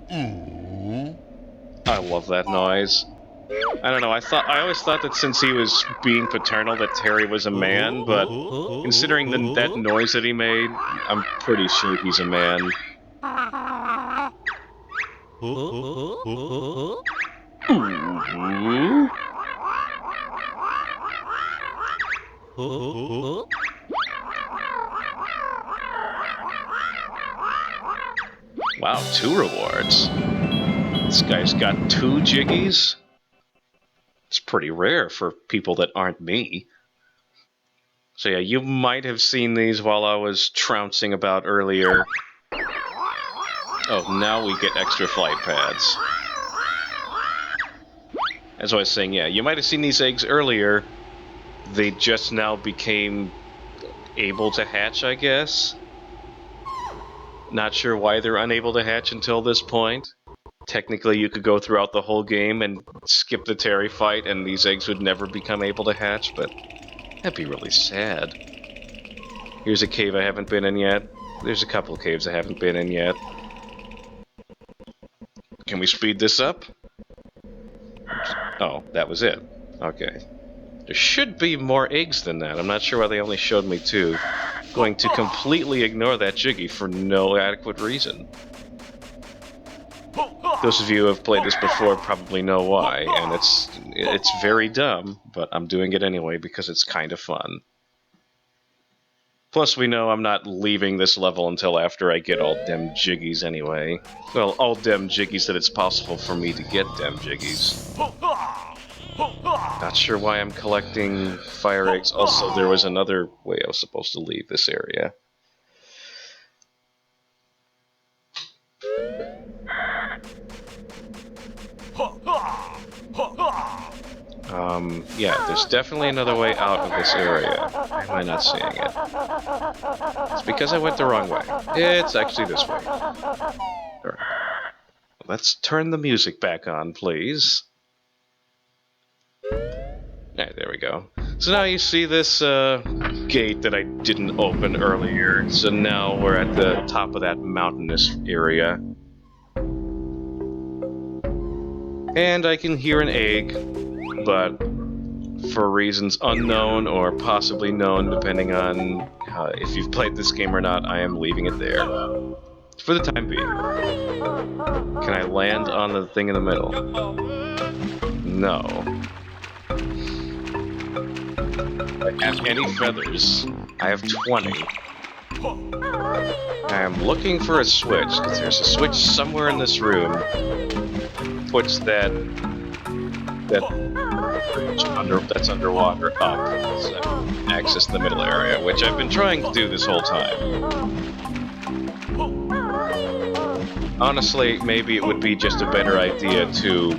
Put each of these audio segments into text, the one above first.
I love that noise. I don't know, I always thought that since he was being paternal that Terry was a man, but considering that noise that he made, I'm pretty sure he's a man. Ooh. Wow, 2 rewards. This guy's got 2 jiggies? It's pretty rare for people that aren't me. So yeah, you might have seen these while I was trouncing about earlier. Oh, now we get extra flight pads. As I was saying, yeah, you might have seen these eggs earlier. They just now became able to hatch, I guess. Not sure why they're unable to hatch until this point. Technically, you could go throughout the whole game and skip the Terry fight, and these eggs would never become able to hatch, but that'd be really sad. Here's a cave I haven't been in yet. There's a couple caves I haven't been in yet. Can we speed this up? Oh, that was it. Okay. There should be more eggs than that. I'm not sure why they only showed me 2. Going to completely ignore that jiggy for no adequate reason. Those of you who have played this before probably know why, and it's very dumb, but I'm doing it anyway because it's kind of fun. Plus, we know I'm not leaving this level until after I get all dem jiggies anyway. Well, all dem jiggies that it's possible for me to get dem jiggies. Not sure why I'm collecting fire eggs. Also, there was another way I was supposed to leave this area. Yeah, there's definitely another way out of this area. Why am I not seeing it? It's because I went the wrong way. It's actually this way. Alright. Let's turn the music back on, please. Alright, there we go. So now you see this gate that I didn't open earlier. So now we're at the top of that mountainous area. And I can hear an egg, but for reasons unknown or possibly known, depending on if you've played this game or not, I am leaving it there. For the time being. Can I land on the thing in the middle? No. I have any feathers. I have 20. I am looking for a switch, because there's a switch somewhere in this room. Puts that bridge that's underwater up, so access the middle area, which I've been trying to do this whole time. Honestly, maybe it would be just a better idea to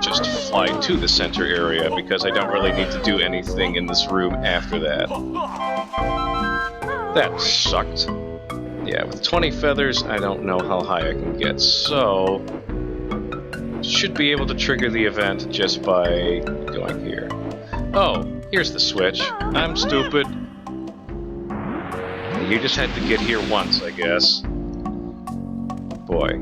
just fly to the center area, because I don't really need to do anything in this room after that. That sucked. Yeah, with 20 feathers, I don't know how high I can get, so should be able to trigger the event just by going here. Oh, here's the switch. I'm stupid. You just had to get here once, I guess. Boy.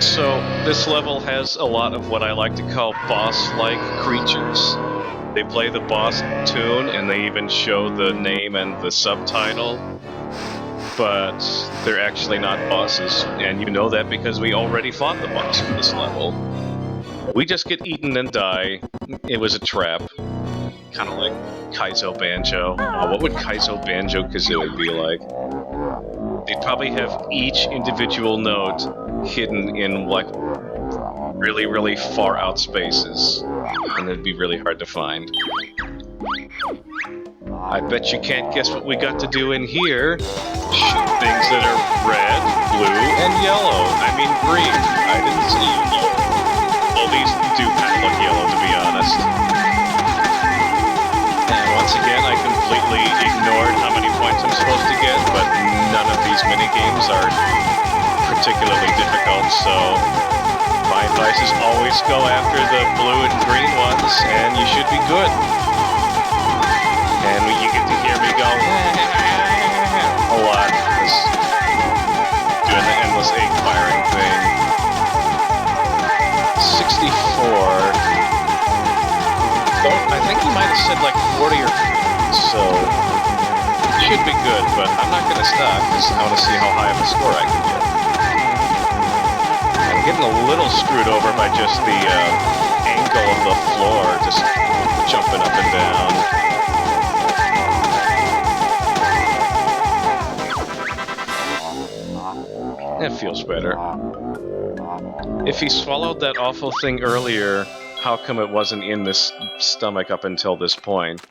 So, this level has a lot of what I like to call boss-like creatures. They play the boss tune, and they even show the name and the subtitle. But they're actually not bosses, and you know that because we already fought the boss for this level. We just get eaten and die. It was a trap. Kind of like Kaizo Banjo. Oh, what would Kaizo Banjo-Kazooie be like? They'd probably have each individual note hidden in, like, really, really far out spaces. And it'd be really hard to find. I bet you can't guess what we got to do in here. Shoot things that are red, blue, and yellow. I mean green. I didn't see you. Well, these do kind of look yellow, to be honest. And once again, I completely ignored how many points I'm supposed to get, but none of these minigames are particularly difficult, so my advice is always go after the blue and green ones, and you should be good. And you get to hear me go a lot, I think he might have said like 40 or 50, so it should be good, but I'm not going to stop because I want to see how high of a score I can get. I'm getting a little screwed over by just the angle of the floor, just jumping up and down. That feels better. If he swallowed that awful thing earlier, how come it wasn't in this stomach up until this point?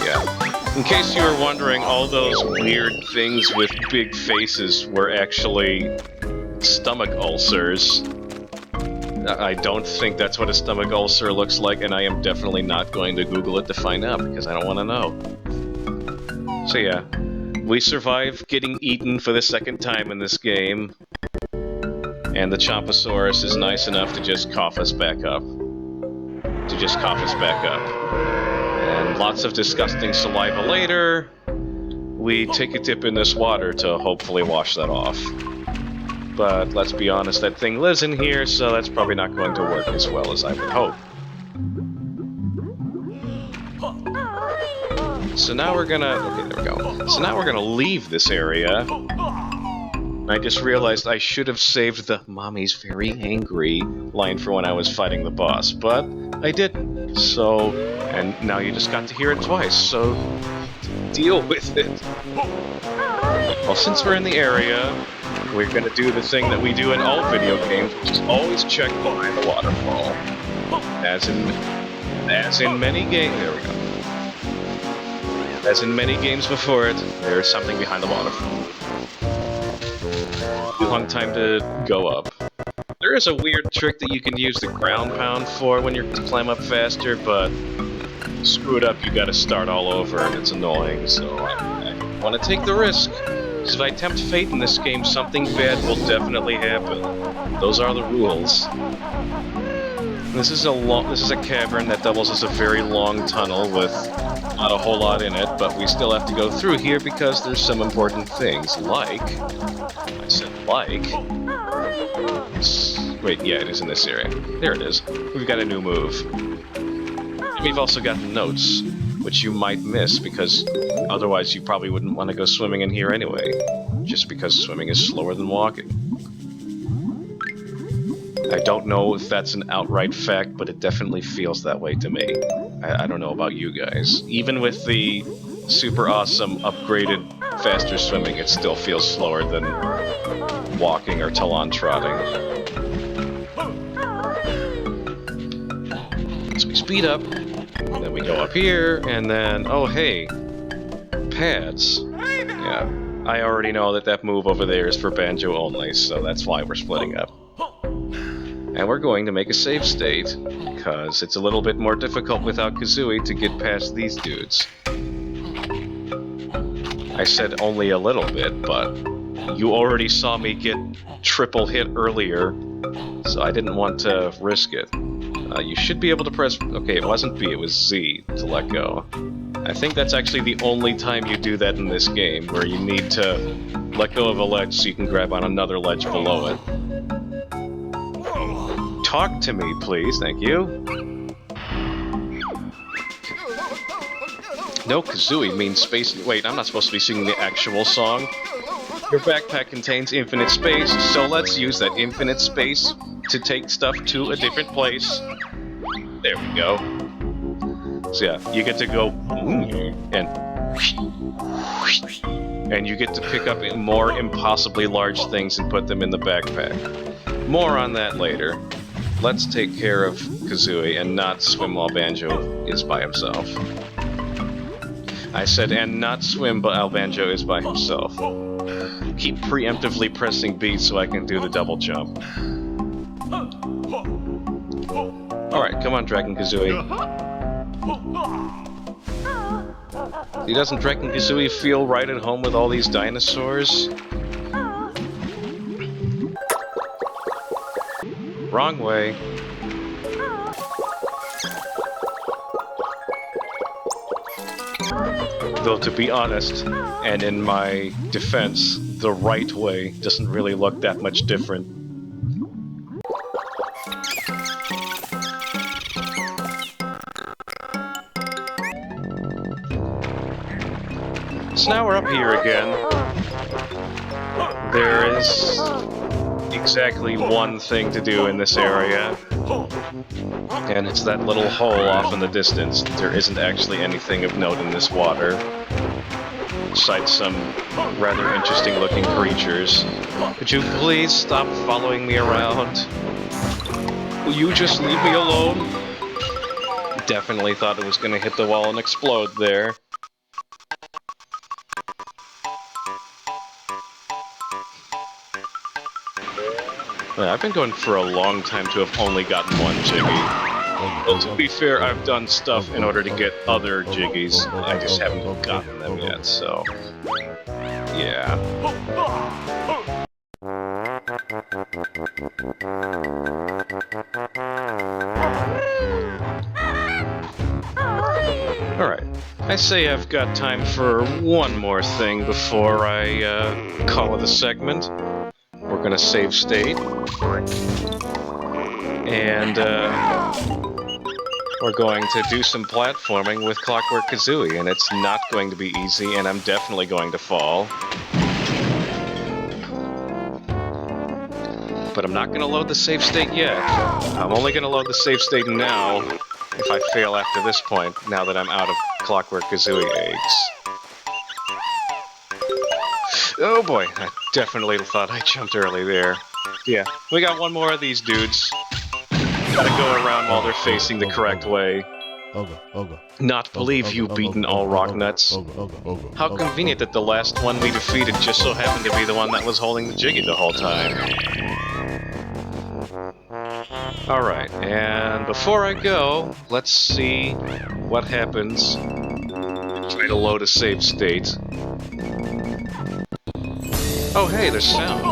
Yeah. In case you were wondering, all those weird things with big faces were actually stomach ulcers. I don't think that's what a stomach ulcer looks like, and I am definitely not going to Google it to find out, because I don't want to know. So yeah, we survived getting eaten for the second time in this game, and the Chomposaurus is nice enough to just cough us back up. And lots of disgusting saliva later, we take a dip in this water to hopefully wash that off. But let's be honest, that thing lives in here, so that's probably not going to work as well as I would hope. So now we're gonna... okay, there we go. So now we're gonna leave this area. I just realized I should have saved the "Mommy's very angry" line for when I was fighting the boss, but I didn't. So, and now you just got to hear it twice, so deal with it. Well, since we're in the area, we're gonna do the thing that we do in all video games, which is always check behind the waterfall. As in many games, there we go. As in many games before it, there's something behind the waterfall. Too long time to go up. There is a weird trick that you can use the ground pound for when you're to climb up faster, but screw it up, you gotta start all over, and it's annoying, so I want to take the risk. Because if I tempt fate in this game, something bad will definitely happen. Those are the rules. This is a cavern that doubles as a very long tunnel with not a whole lot in it, but we still have to go through here because there's some important things, like... I said like... Wait, yeah, it is in this area. There it is. We've got a new move. And we've also got notes, which you might miss because otherwise you probably wouldn't want to go swimming in here anyway, just because swimming is slower than walking. I don't know if that's an outright fact, but it definitely feels that way to me. I don't know about you guys. Even with the super awesome, upgraded, faster swimming, it still feels slower than walking or talon trotting. So we speed up, and then we go up here, and then, oh hey, pads. Yeah, I already know that move over there is for Banjo only, so that's why we're splitting up. And we're going to make a save state, because it's a little bit more difficult without Kazooie to get past these dudes. I said only a little bit, but you already saw me get triple hit earlier, so I didn't want to risk it. You should be able to press... okay, it wasn't B, it was Z to let go. I think that's actually the only time you do that in this game, where you need to let go of a ledge so you can grab on another ledge below it. Talk to me, please, thank you. No Kazooie means space... wait, I'm not supposed to be singing the actual song. Your backpack contains infinite space, so let's use that infinite space to take stuff to a different place. There we go. So yeah, you get to go and you get to pick up more impossibly large things and put them in the backpack. More on that later. Let's take care of Kazooie and not swim while Banjo is by himself. I said, and not swim while Banjo is by himself. Keep preemptively pressing B so I can do the double jump. Alright, come on, Dragon Kazooie. Doesn't Dragon Kazooie feel right at home with all these dinosaurs? Wrong way. Though to be honest, and in my defense, the right way doesn't really look that much different. So now we're up here again. There is exactly one thing to do in this area, and it's that little hole off in the distance. There isn't actually anything of note in this water, besides some rather interesting looking creatures. Could you please stop following me around? Will you just leave me alone? Definitely thought it was gonna hit the wall and explode there. Yeah, I've been going for a long time to have only gotten one Jiggy. Well, to be fair, I've done stuff in order to get other Jiggies. I just haven't gotten them yet, so... yeah. Alright, I say I've got time for one more thing before I call it a segment. We're gonna save state. And we're going to do some platforming with Clockwork Kazooie, and it's not going to be easy, and I'm definitely going to fall. But I'm not going to load the save state yet. I'm only going to load the save state now, if I fail after this point, now that I'm out of Clockwork Kazooie eggs. Oh boy, I definitely thought I jumped early there. Yeah, we got one more of these dudes. Gotta go around while they're facing the correct way. Not believe you beaten all rock nuts. How convenient that the last one we defeated just so happened to be the one that was holding the Jiggy the whole time. Alright, and before I go, let's see what happens. Try to load a save state. Oh hey, there's sound.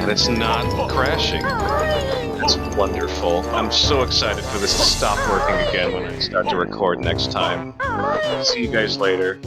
And it's not crashing. That's wonderful. I'm so excited for this to stop working again when I start to record next time. See you guys later.